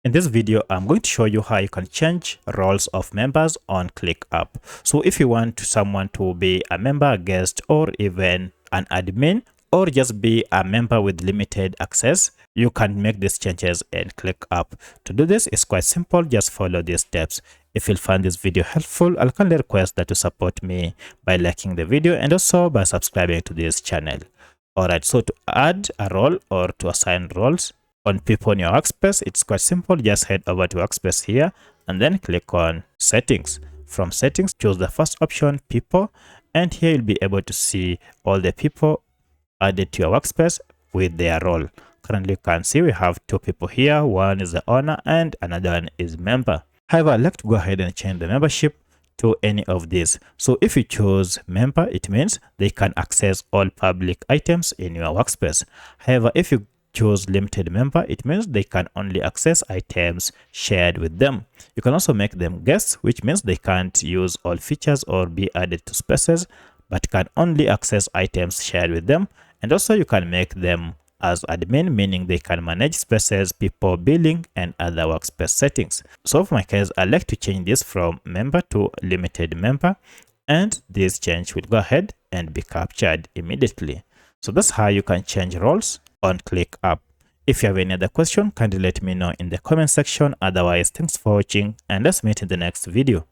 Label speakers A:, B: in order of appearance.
A: In this video, I'm going to show you how you can change roles of members on ClickUp. So if you want someone to be a member, a guest, or even an admin, or just be a member with limited access, you can make these changes in ClickUp. To do this, it's quite simple. Just follow these steps. If you find this video helpful, I'll kindly request that you support me by liking the video and also by subscribing to this channel. Alright, so to add a role or to assign roles on people in your workspace, it's quite simple. Just head over to workspace here and then click on settings. From settings, choose the first option, people, and here you'll be able to see all the people added to your workspace with their role. Currently, you can see we have two people here. One is the owner and another one is member. However, I'd like to go ahead and change the membership to any of these. So if you choose member, it means they can access all public items in your workspace. However, if you choose limited member, it means they can only access items shared with them. You can also make them guests, which means they can't use all features or be added to spaces, but can only access items shared with them. And also you can make them as admin, meaning they can manage spaces, people, billing, and other workspace settings. So for my case, I like to change this from member to limited member, and this change will go ahead and be captured immediately. So that's how you can change roles on ClickUp. If you have any other question, kindly let me know in the comment section. Otherwise, thanks for watching and let's meet in the next video.